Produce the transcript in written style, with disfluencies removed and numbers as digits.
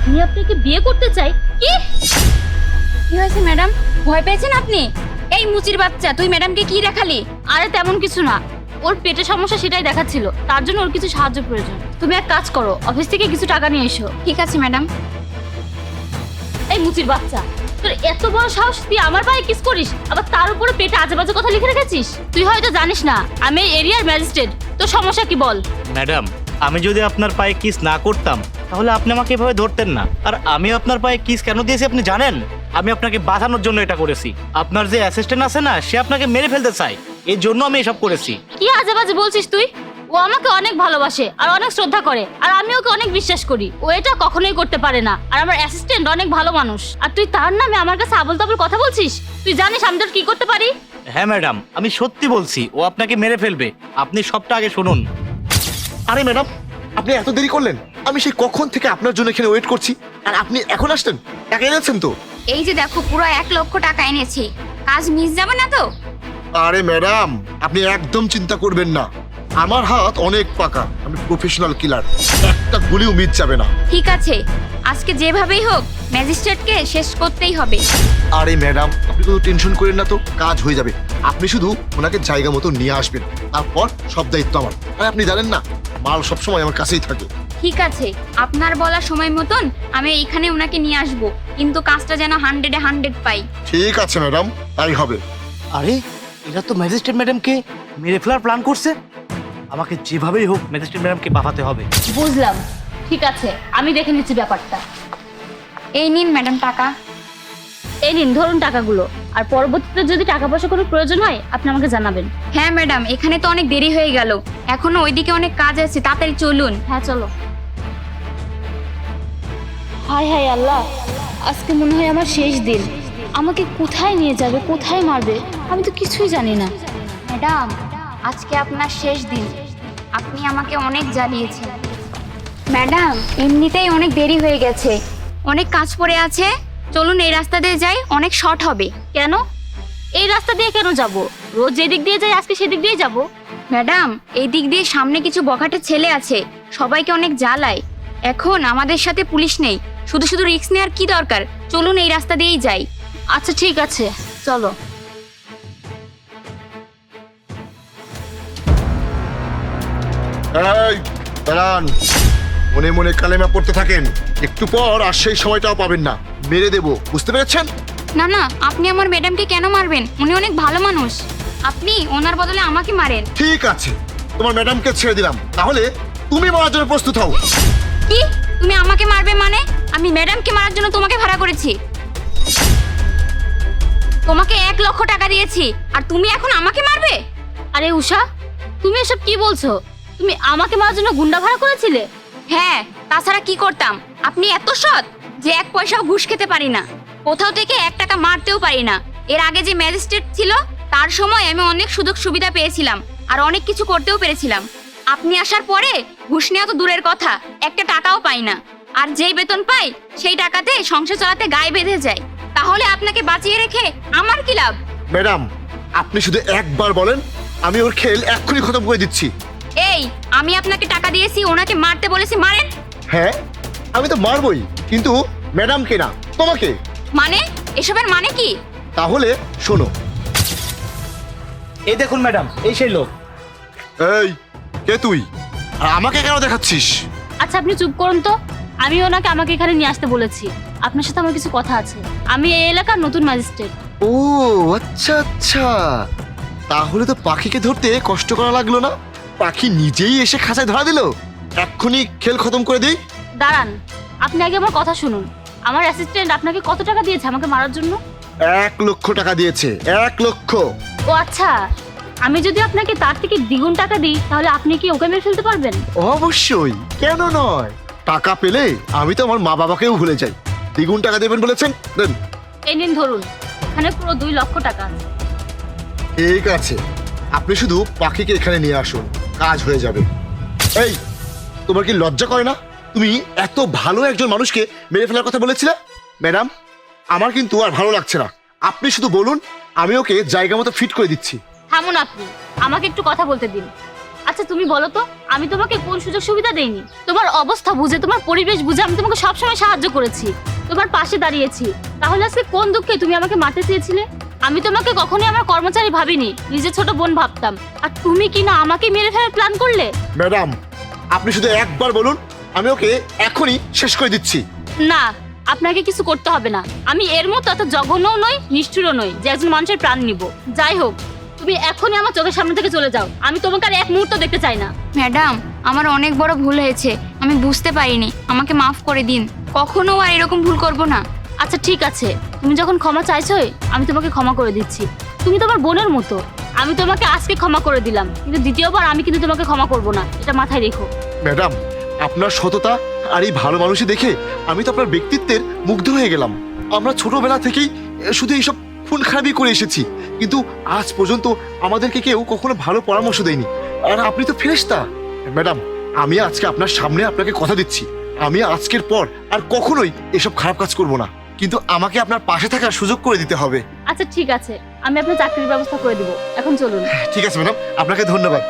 আমি আপনাকে বিয়ে করতে চাই। কি কি হয়েছে ম্যাডাম, ভয় পেয়েছেন আপনি? এই মুচির বাচ্চা, তুই ম্যাডামকে কি দেখালি? আরে তেমন কিছু না, ওর পেটে সমস্যা সেটাই দেখাচ্ছিল, তার জন্য ওর কিছু সাহায্য প্রয়োজন। তুমি এক কাজ করো, অফিস থেকে কিছু টাকা নিয়ে এসো। ঠিক আছে ম্যাডাম। এই মুচির বাচ্চা, তোর এত বড় সাহস, তুই আমার পায়ে কিস করিস, আবার তার উপরে পেটে আজে বাজে কথা লিখে রেখেছিস। তুই হয়তো জানিস না আমি এই এরিয়ার ম্যাজিস্ট্রেট। তোর সমস্যা কি বল? ম্যাডাম, আমি যদি আপনার পায়ে কিস না করতাম তাহলে আপনি আমাকে এভাবে ধরতেন না। আর আমি আপনার পায়ে কিস কেন দিয়েছি আপনি জানেন? আমি আপনাকে বাঁচানোর জন্য এটা করেছি। আপনার যে অ্যাসিস্ট্যান্ট আছে না, সে আপনাকে মেরে ফেলতে চায়, এই জন্য আমি এসব করেছি। কি আজে বাজে বলছিস তুই? ও আমাকে অনেক ভালোবাসে আর অনেক শ্রদ্ধা করে, আর আমি ওকে অনেক বিশ্বাস করি। ও এটা কখনোই করতে পারে না। আর আমার অ্যাসিস্ট্যান্ট অনেক ভালো মানুষ, আর তুই তার নামে আমার কাছে আবল তাবল কথা বলছিস? তুই জানিস আমি তোর কি করতে পারি? হ্যাঁ ম্যাডাম, আমি সত্যি বলছি, ও আপনাকে মেরে ফেলবে। আপনি সবটা আগে শুনুন। আরে ম্যাডাম, আপনি এত দেরি করলেন? আমি সেই কখন থেকে আপনার জন্য এখানে ওয়েট করছি, আর আপনি এখন আসলেন? টাকা এনেছেন তো? এই যে দেখো, পুরো 1 লক্ষ টাকা এনেছি। কাজ মিস যাবে না তো? আরে ম্যাডাম, আপনি একদম চিন্তা করবেন না, আমার হাত অনেক পাকা, আমি প্রফেশনাল কিলার, একটা গুলিও মিস যাবে না। ঠিক আছে, আজকে যেভাবেই হোক ম্যাজিস্ট্রেটকে শেষ করতেই হবে। আরে ম্যাডাম, আপনি কোনো টেনশন করেন না তো, কাজ হয়ে যাবে। আপনি শুধু ওনাকে জায়গা মতো নিয়ে আসবেন, তারপর সব দায়িত্ব আমার। আর আপনি জানেন না, মাল সবসময় আমার কাছেই থাকে। ঠিক আছে, আপনার বলা সময় মতন আমি এইখানে ওনাকে নিয়ে আসব, কিন্তু কাজটা যেন 100-এ 100 পাই। ঠিক আছে ম্যাডাম, তাই হবে। আরে এরা তো ম্যাজিস্ট্রেট ম্যাডামকে মেরে ফেলার প্ল্যান করছে। আমাকে যেভাবেই হোক ম্যাজিস্ট্রেট ম্যাডামকে বাঁচাতে হবে। বুঝলাম, ঠিক আছে, আমি দেখে নিচ্ছি ব্যাপারটা। এই নিন ম্যাডাম টাকা। এই নিন, ধরুন টাকাগুলো। আর পরবর্তীতে যদি টাকা পয়সা কোনো প্রয়োজন হয় আপনি আমাকে জানাবেন। হ্যাঁ ম্যাডাম, এখানে তো অনেক দেরি হয়ে গেল, এখনো ওইদিকে অনেক কাজ আছে, তাড়াতাড়ি চলুন। হ্যাঁ চলো। হায় হায় আল্লাহ, আজকে মনে হয় আমার শেষ দিন। আমাকে কোথায় নিয়ে যাবে, কোথায় মারবে, আমি তো কিছুই জানি না। ম্যাডাম, আজকে আপনার শেষ দিন, আপনি আমাকে অনেক জ্বালিয়েছেন। ম্যাডাম, এমনিতেই অনেক দেরি হয়ে গেছে, অনেক কাজ পড়ে আছে, চলুন এই রাস্তা দিয়ে যাই, অনেক শর্ট হবে। কেন? এই রাস্তা দিয়ে কেন যাব? রোজ যেদিক দিয়ে যাই আজকে সেদিক দিয়ে যাব? ম্যাডাম, এই দিক দিয়ে সামনে কিছু বখাটে ছেলে আছে, সবাইকে অনেক জ্বালায়। এখন আমাদের সাথে পুলিশ নেই, শুধু শুধু রিস্ক নেওয়ার কি দরকার? চলুন এই রাস্তা দিয়েই যাই। আচ্ছা ঠিক আছে, চলো। এই দাঁড়ান, মনে মনে কালেমা পড়তে থাকেন, একটু পর আর সেই সময়টাও পাবেন না, মেরে দেবো, বুঝতে পেরেছেন? না না, আপনি আমার ম্যাডামকে কেন মারবেন? উনি অনেক ভালো মানুষ, আপনি ওনার বদলে আমাকে মারেন। ঠিক আছে, তোমার ম্যাডামকে ছেড়ে দিলাম, তাহলে তুমি মারার জন্য প্রস্তুত হও। কি? তুমি আমাকে মারবে মানে? আমি ম্যাডামকে মারার জন্য তোমাকে ভাড়া করেছি, তোমাকে 1 লক্ষ টাকা দিয়েছি, আর তুমি এখন আমাকে মারবে? আরে উষা, তুমি এসব কি বলছো? তুমি আমাকে মারার জন্য গুন্ডা ভাড়া করেছিলে? হ্যাঁ, তাছাড়া কি করতাম? আপনি এত সৎ যে 1 পয়সাও ঘুষ খেতে পারি না, কোথাও থেকে 1 টাকা মারতেও পারি না। এর আগে যে ম্যাজিস্ট্রেট ছিল তার সময় আমি অনেক সুযোগ সুবিধা পেয়েছিলাম, আর অনেক কিছু করতেও পেরেছিলাম। আপনি আসার পরে ঘুষ নেওয়া তো দূরের কথা, 1 টাকাও পাই না, আর যেই বেতন পাই সেই টাকাতে সংসার চালাতে গায়ে বেঁধে যায়। তাহলে আপনাকে বাঁচিয়ে রেখে আমার কি লাভ? ম্যাডাম, আপনি শুধু একবার বলেন, আমি ওর খেল এক্ষুনি খতম করে দিচ্ছি। এই, আমি আপনাকে টাকা দিয়েছি, ওনাকে মারতে বলেছি, মারেন। হ্যাঁ, আমি তো মারবই, কিন্তু ম্যাডামকে না, তোমাকে। মানে? এসবের মানে কি? তাহলে শোনো। এই দেখুন ম্যাডাম, এই সেই লোক। এই, কে তুই? আর আমাকে কেন দেখাচ্ছিস? আচ্ছা আপনি চুপ করুন তো, আমি ওনাকে আমাকে এখানে নিয়ে আসতে বলেছি। আপনার সাথে আমার কিছু কথা আছে। আমি এই এলাকার নতুন ম্যাজিস্ট্রেট। ও আচ্ছা আচ্ছা, তাহলে তো পাখিকে ধরতে কষ্ট করা লাগলো না, পাখি নিজেই এসে খাঁচায় ধরা দিল। এক্ষুনি খেল খতম করে দিই। দাঁড়ান, আপনি আগে আমার কথা শুনুন। আমার অ্যাসিস্ট্যান্ট আপনাকে কত টাকা দিয়েছে আমাকে মারার জন্য? 1 লক্ষ টাকা দিয়েছে, 1 লক্ষ। ও আচ্ছা, আমি যদি আপনাকে তার থেকে দ্বিগুণ টাকা দিই তাহলে আপনি কি ওকে মেরে ফেলতে পারবেন? অবশ্যই, কেন নয়। টাকা পেলে আমি তো আমার মা বাবাকেও ভুলে যাই। দ্বিগুণ টাকা দেবেন বলেছেন, দেন। এই নিন ধরুন, এখানে পুরো 2 লক্ষ টাকা আছে। ঠিক আছে, আপনি শুধু পাখিকে এখানে নিয়ে আসুন, কাজ হয়ে যাবে। এই, তোমার কি লজ্জা করে না? তুমি এত ভালো একজন মানুষকে মেরে ফেলার কথা বলেছিলে। ম্যাডাম, আমার কিন্তু আর ভালো লাগছে না, আপনি শুধু বলুন, আমি ওকে জায়গা মতো ফিট করে দিচ্ছি। থামুন আপনি, আমাকে একটু কথা বলতে দিন। আচ্ছা তুমি বলো তো, আমি তোমাকে কোন সুযোগ সুবিধা দেইনি? তোমার অবস্থা বুঝে, তোমার পরিবেশ বুঝে আমি তোমাকে সবসময় সাহায্য করেছি, তোমার পাশে দাঁড়িয়েছি। তাহলে আজকে কোন দুঃখে তুমি আমাকে মারতে চেয়েছিলে? আমি তোমাকে কখনোই আমার কর্মচারী ভাবিনি, নিজের ছোট বোন ভাবতাম। আর তুমি কি না আমাকে মেরে ফেলার প্ল্যান করলে? ম্যাডাম, আপনি শুধু একবার বলুন, আমি ওকে এখনই শেষ করে দিচ্ছি। না, আপনাকে কিছু করতে হবে না। আমি এর মতো এত জঘন্যও নই, নিষ্ঠুরও নই যে একজন মানুষের প্রাণ নিব। যাই হোক, তুমি এখনই আমার চোখের সামনে থেকে চলে যাও। আমি তোমাকে আর এক মুহূর্ত দেখতে চাই না। ম্যাডাম, আমার অনেক বড় ভুল হয়েছে, আমি বুঝতে পারিনি, আমাকে মাফ করে দিন। কখনো আর এরকম ভুল করব না। আচ্ছা ঠিক আছে, তুমি যখন ক্ষমা চাইছোই, আমি তোমাকে ক্ষমা করে দিচ্ছি। তুমি তোমার বোনের মতো। আমি তোমাকে আজকে ক্ষমা করে দিলাম, কিন্তু দ্বিতীয়বার আমি কিন্তু তোমাকে ক্ষমা করব না, এটা মাথায় রেখো। ম্যাডাম, আপনার সততা আর এই ভালো মানুষই দেখে আমি তো আপনার ব্যক্তিত্বের মুগ্ধ হয়ে গেলাম। আমরা ছোটবেলা থেকেই শুধু এইসব খুন খারাপই করে এসেছি, কিন্তু আজ পর্যন্ত আমাদেরকে কেউ কখনো ভালো পরামর্শ দেয়নি। আর আপনি তো ফেরেশতা। ম্যাডাম, আমি আজকে আপনার সামনে আপনাকে কথা দিচ্ছি, আমি আজকের পর আর কখনোই এসব খারাপ কাজ করব না, কিন্তু আমাকে আপনার পাশে থাকার সুযোগ করে দিতে হবে। আচ্ছা ঠিক আছে, আমি আপনার চাকরির ব্যবস্থা করে দিব। এখন চলুন। ঠিক আছে ম্যাডাম, আপনাকে ধন্যবাদ।